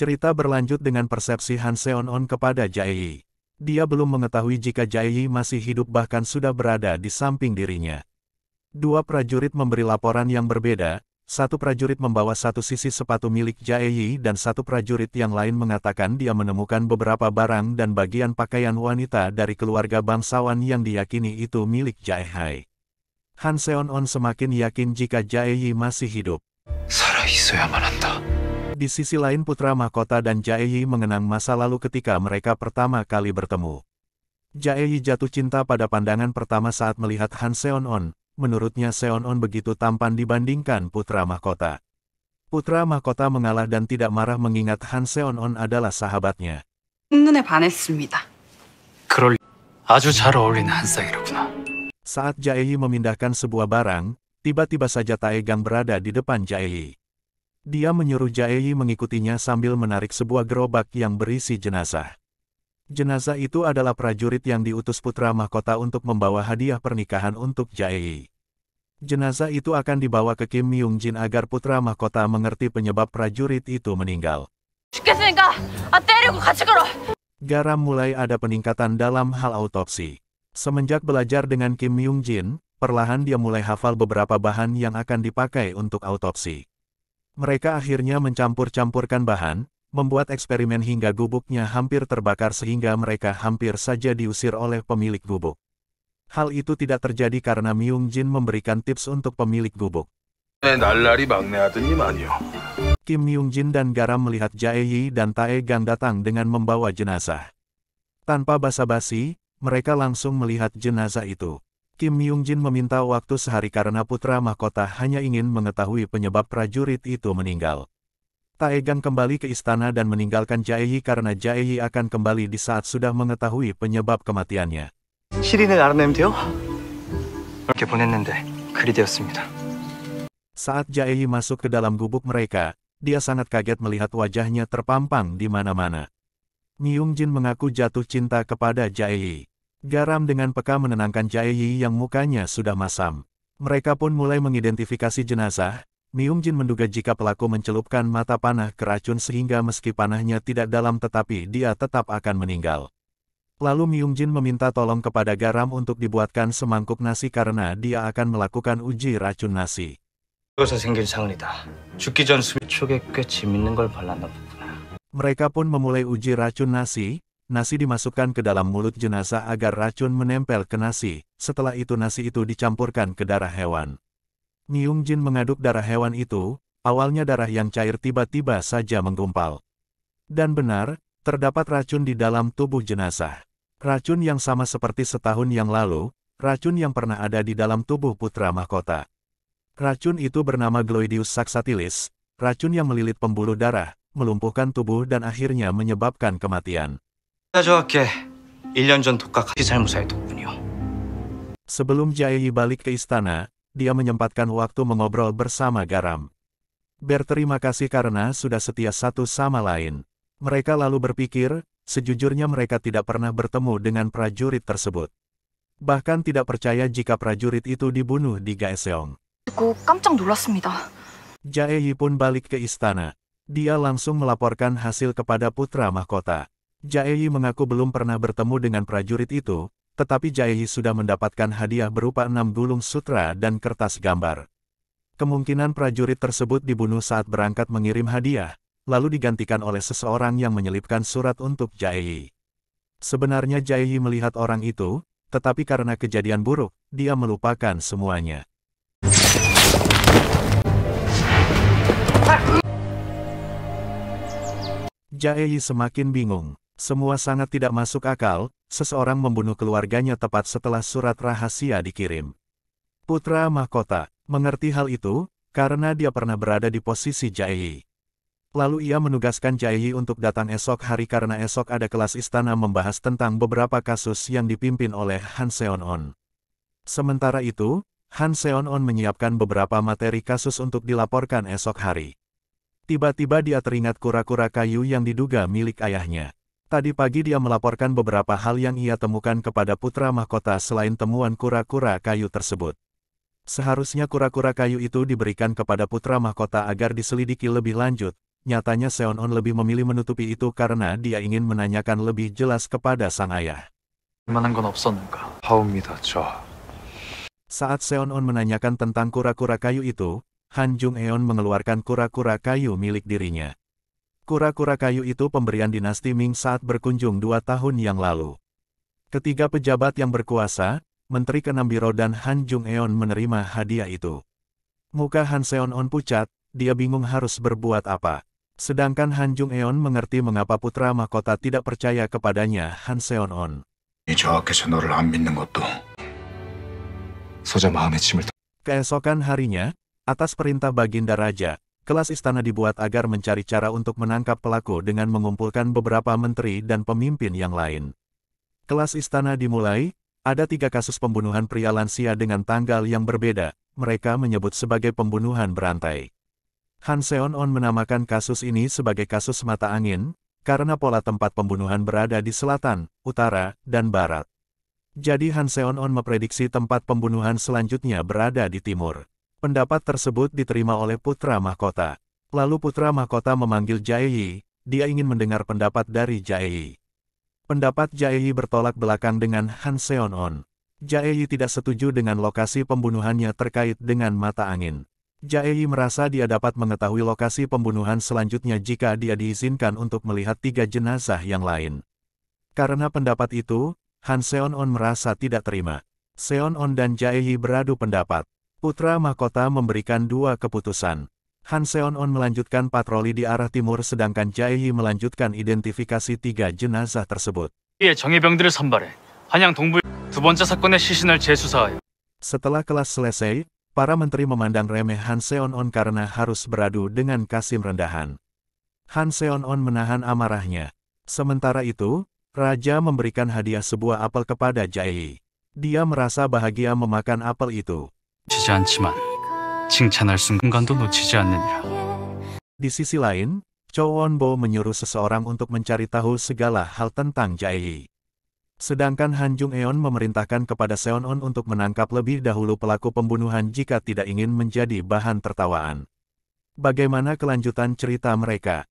Cerita berlanjut dengan persepsi Han Seon-on kepada Jae-yi. Dia belum mengetahui jika Jae-yi masih hidup bahkan sudah berada di samping dirinya. Dua prajurit memberi laporan yang berbeda, satu prajurit membawa satu sisi sepatu milik Jae-yi dan satu prajurit yang lain mengatakan dia menemukan beberapa barang dan bagian pakaian wanita dari keluarga bangsawan yang diyakini itu milik Jae-hai. Han Seon-on semakin yakin jika Jae-yi masih hidup. 살아있어야만 한다. Di sisi lain putra mahkota dan Jae-yi mengenang masa lalu ketika mereka pertama kali bertemu. Jae-yi jatuh cinta pada pandangan pertama saat melihat Han Seon-on. Menurutnya Seon-on begitu tampan dibandingkan putra mahkota. Putra mahkota mengalah dan tidak marah mengingat Han Seon-on adalah sahabatnya. 첫눈에 반했습니다. 그럴 아주 잘 어울리는 한 쌍이로구나. Saat Jae-yi memindahkan sebuah barang, tiba-tiba saja Taegang berada di depan Jae-yi. Dia menyuruh Jae-yi mengikutinya sambil menarik sebuah gerobak yang berisi jenazah. Jenazah itu adalah prajurit yang diutus putra mahkota untuk membawa hadiah pernikahan untuk Jae-yi. Jenazah itu akan dibawa ke Kim Myung-jin agar putra mahkota mengerti penyebab prajurit itu meninggal. Garam mulai ada peningkatan dalam hal autopsi. Semenjak belajar dengan Kim Myung-jin, perlahan dia mulai hafal beberapa bahan yang akan dipakai untuk autopsi. Mereka akhirnya mencampur-campurkan bahan, membuat eksperimen hingga gubuknya hampir terbakar sehingga mereka hampir saja diusir oleh pemilik gubuk. Hal itu tidak terjadi karena Myung-jin memberikan tips untuk pemilik gubuk. Kim Myung-jin dan Garam melihat Jae-yi dan Taegang datang dengan membawa jenazah. Tanpa basa-basi, mereka langsung melihat jenazah itu. Kim Myung-jin meminta waktu sehari karena putra mahkota hanya ingin mengetahui penyebab prajurit itu meninggal. Taegang kembali ke istana dan meninggalkan Jae-yi karena Jae-yi akan kembali di saat sudah mengetahui penyebab kematiannya. 시린을 알아내면 돼요? 그렇게 보냈는데 그리 되었습니다. Saat Jae-yi masuk ke dalam gubuk mereka, dia sangat kaget melihat wajahnya terpampang di mana-mana. Myung-jin mengaku jatuh cinta kepada Jae-yi. Garam dengan peka menenangkan Jae-yi yang mukanya sudah masam. Mereka pun mulai mengidentifikasi jenazah. Myung-jin menduga jika pelaku mencelupkan mata panah ke racun sehingga meski panahnya tidak dalam tetapi dia tetap akan meninggal. Lalu Myung-jin meminta tolong kepada Garam untuk dibuatkan semangkuk nasi karena dia akan melakukan uji racun nasi. 여기서 생긴 상은이다. 죽기 전 숨 쪽에 꽤 재밌는 걸 발랐나 보구나. Mereka pun memulai uji racun nasi. Nasi dimasukkan ke dalam mulut jenazah agar racun menempel ke nasi. Setelah itu nasi itu dicampurkan ke darah hewan. Myung-jin mengaduk darah hewan itu. Awalnya darah yang cair tiba-tiba saja menggumpal. Dan benar, terdapat racun di dalam tubuh jenazah. Racun yang sama seperti setahun yang lalu, racun yang pernah ada di dalam tubuh putra mahkota. Racun itu bernama Gloidius saxatilis, racun yang melilit pembuluh darah, melumpuhkan tubuh dan akhirnya menyebabkan kematian. 가져갈게. 1년 전 독각 살무사의 덕분이요. Sebelum Jae-yi balik ke istana, dia menyempatkan waktu mengobrol bersama Garam. Berterima kasih karena sudah setia satu sama lain. Mereka lalu berpikir, sejujurnya mereka tidak pernah bertemu dengan prajurit tersebut. Bahkan tidak percaya jika prajurit itu dibunuh di Gaeseong. 깜짝 놀랐습니다. Jae-yi pun balik ke istana. Dia langsung melaporkan hasil kepada putra mahkota. Jae-yi mengaku belum pernah bertemu dengan prajurit itu, tetapi Jae-yi sudah mendapatkan hadiah berupa 6 gulung sutra dan kertas gambar. Kemungkinan prajurit tersebut dibunuh saat berangkat mengirim hadiah, lalu digantikan oleh seseorang yang menyelipkan surat untuk Jae-yi. Sebenarnya Jae-yi melihat orang itu, tetapi karena kejadian buruk, dia melupakan semuanya. Jae-yi semakin bingung. Semua sangat tidak masuk akal, seseorang membunuh keluarganya tepat setelah surat rahasia dikirim. Putra mahkota mengerti hal itu, karena dia pernah berada di posisi Jae-yi. Lalu ia menugaskan Jae-yi untuk datang esok hari karena esok ada kelas istana membahas tentang beberapa kasus yang dipimpin oleh Han Seon-on. Sementara itu, Han Seon-on menyiapkan beberapa materi kasus untuk dilaporkan esok hari. Tiba-tiba dia teringat kura-kura kayu yang diduga milik ayahnya. Tadi pagi dia melaporkan beberapa hal yang ia temukan kepada putra mahkota selain temuan kura-kura kayu tersebut. Seharusnya kura-kura kayu itu diberikan kepada putra mahkota agar diselidiki lebih lanjut, nyatanya Seon-on lebih memilih menutupi itu karena dia ingin menanyakan lebih jelas kepada sang ayah. 만한 건 없었는가? 하옵니다, 저. Saat Seon-on menanyakan tentang kura-kura kayu itu, Han Jung-eon mengeluarkan kura-kura kayu milik dirinya. Kura-kura kayu itu pemberian dinasti Ming saat berkunjung 2 tahun yang lalu. Ketiga pejabat yang berkuasa, Menteri ke-6 Biro dan Han Jung-eon menerima hadiah itu. Muka Han Seon-on pucat, dia bingung harus berbuat apa. Sedangkan Han Jung-eon mengerti mengapa putra mahkota tidak percaya kepadanya Han Seon-on. 저 앞에서 너를 안 믿는 것도 소자 마음의 짐을 Keesokan harinya, atas perintah Baginda Raja, kelas istana dibuat agar mencari cara untuk menangkap pelaku dengan mengumpulkan beberapa menteri dan pemimpin yang lain. Kelas istana dimulai, ada 3 kasus pembunuhan pria lansia dengan tanggal yang berbeda, mereka menyebut sebagai pembunuhan berantai. Han Seon-on menamakan kasus ini sebagai kasus mata angin, karena pola tempat pembunuhan berada di selatan, utara, dan barat. Jadi Han Seon-on memprediksi tempat pembunuhan selanjutnya berada di timur. Pendapat tersebut diterima oleh putra mahkota. Lalu putra mahkota memanggil Jae-yi, dia ingin mendengar pendapat dari Jae-yi. Pendapat Jae-yi bertolak belakang dengan Han Seon-on. Jae-yi tidak setuju dengan lokasi pembunuhannya terkait dengan mata angin. Jae-yi merasa dia dapat mengetahui lokasi pembunuhan selanjutnya jika dia diizinkan untuk melihat 3 jenazah yang lain. Karena pendapat itu, Han Seon-on merasa tidak terima. Seon-on dan Jae-yi beradu pendapat. Putra mahkota memberikan 2 keputusan. Han Seon-on melanjutkan patroli di arah timur sedangkan Jae-yi melanjutkan identifikasi 3 jenazah tersebut. 이에 정예병들을 선발해 한양 동부 두 번째 사건의 시신을 재수사하여. Setelah kelas selesai, para menteri memandang remeh Han Seon-on karena harus beradu dengan Kasim rendahan. Han Seon-on menahan amarahnya. Sementara itu, Raja memberikan hadiah sebuah apel kepada Jae-yi. Dia merasa bahagia memakan apel itu. 놓치지 않지만 칭찬할 순간도 놓치지 않느니라. Di sisi lain, Chow Won-bo menyuruh seseorang untuk mencari tahu segala hal tentang Jae-yi. Sedangkan Han Jung-eon memerintahkan kepada Seon-on untuk menangkap lebih dahulu pelaku pembunuhan jika tidak ingin menjadi bahan tertawaan. Bagaimana kelanjutan cerita mereka?